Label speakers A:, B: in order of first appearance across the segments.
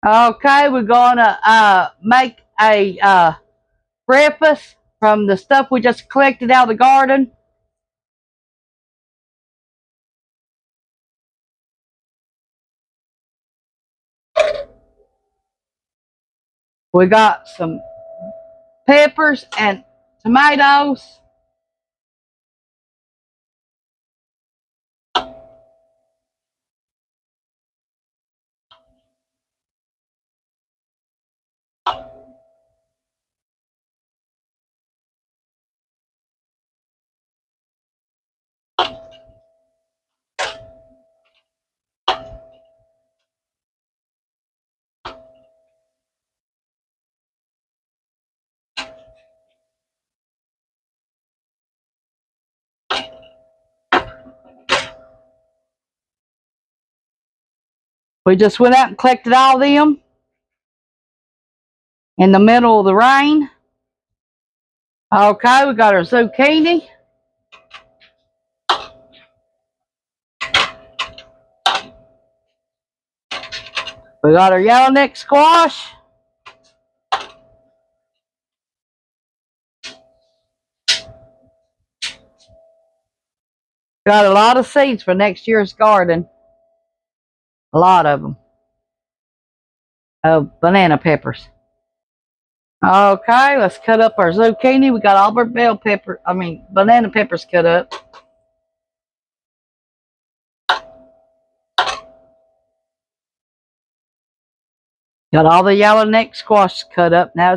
A: Okay, we're gonna make a breakfast from the stuff we just collected out of the garden. We got some peppers and tomatoes. We just went out and collected all of them in the middle of the rain. Okay, we got our zucchini. We got our yellow neck squash. Got a lot of seeds for next year's garden. A lot of them. Banana peppers. Okay, let's cut up our zucchini. We got all our banana peppers cut up. Got all the yellow neck squash cut up. Now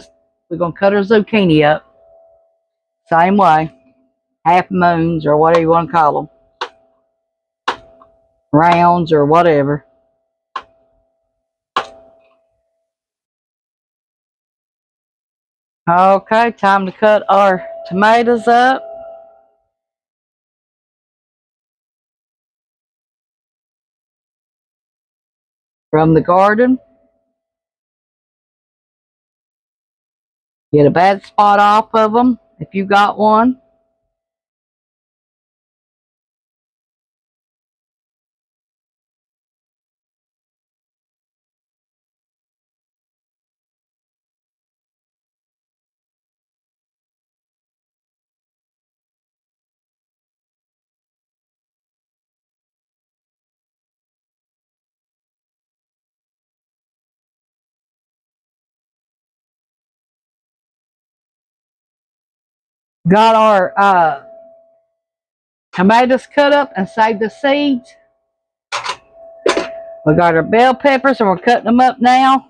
A: we're going to cut our zucchini up. Same way. Half moons or whatever you want to call them. Rounds or whatever. Okay, time to cut our tomatoes up. From the garden. Get a bad spot off of them if you got one. Got our tomatoes cut up and saved the seeds. We got our bell peppers and we're cutting them up now.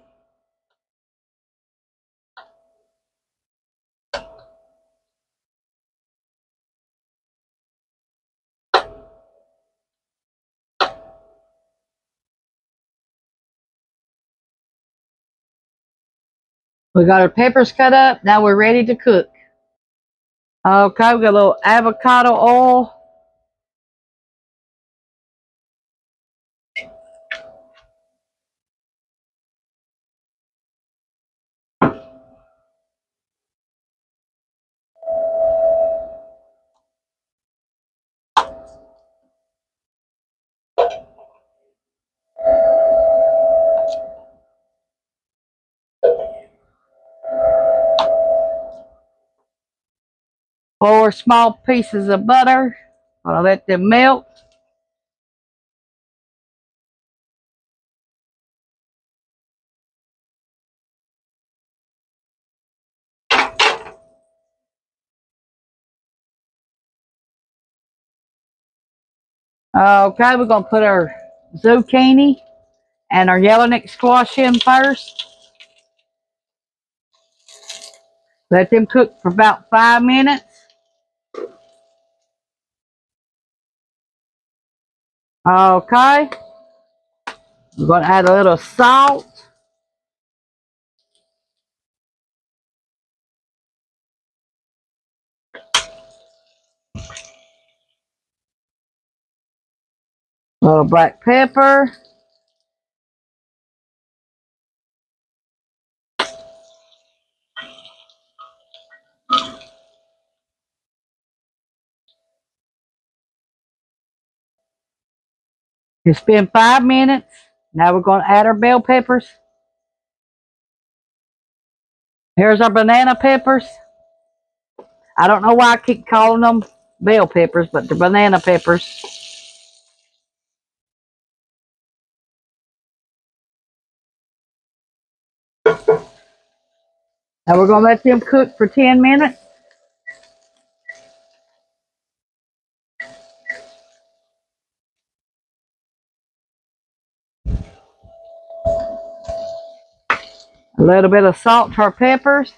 A: We got our peppers cut up. Now we're ready to cook. Okay, we got a little avocado oil. Four small pieces of butter. I'll let them melt. Okay, we're going to put our zucchini and our yellow neck squash in first. Let them cook for about 5 minutes. Okay, we're going to add a little salt. A little black pepper. It's been 5 minutes. Now we're going to add our bell peppers. Here's our banana peppers. I don't know why I keep calling them bell peppers, but they're banana peppers. Now we're going to let them cook for 10 minutes. A little bit of salt to our peppers.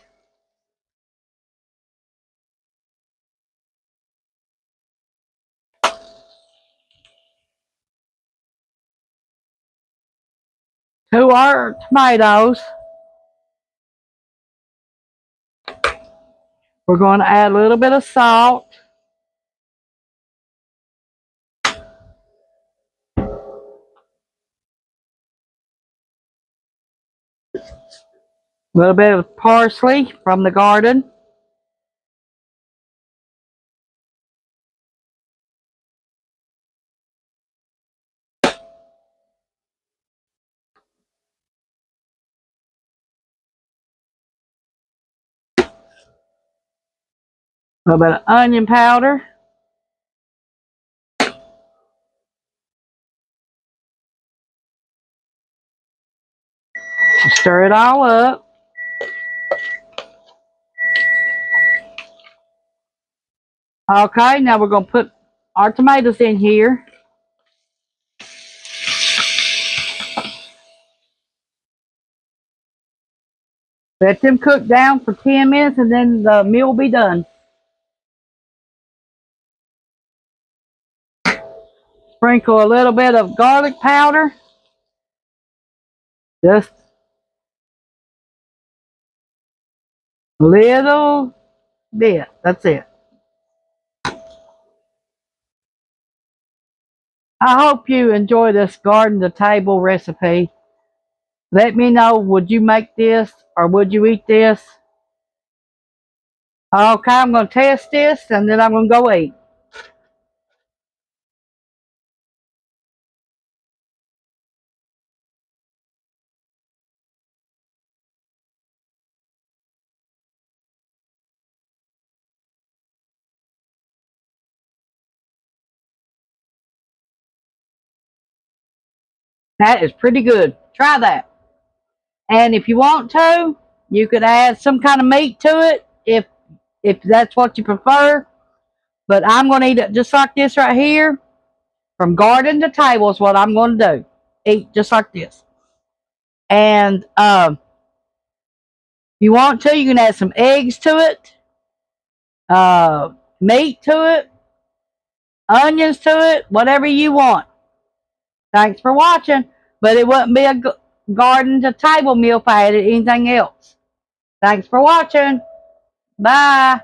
A: To our tomatoes. We're going to add a little bit of salt. A little bit of parsley from the garden. A little bit of onion powder. Stir it all up. Okay, now we're going to put our tomatoes in here. Let them cook down for 10 minutes and then the meal will be done. Sprinkle a little bit of garlic powder. Just a little bit. That's it. I hope you enjoy this garden to table recipe. Let me know, would you make this or would you eat this? Okay, I'm going to test this and then I'm going to go eat. That is pretty good. Try that. And if you want to, you could add some kind of meat to it if that's what you prefer. But I'm going to eat it just like this right here. From garden to table is what I'm going to do. Eat just like this. And if you want to, you can add some eggs to it, meat to it, onions to it, whatever you want. Thanks for watching. But it wouldn't be a garden to table meal if I added anything else. Thanks for watching. Bye.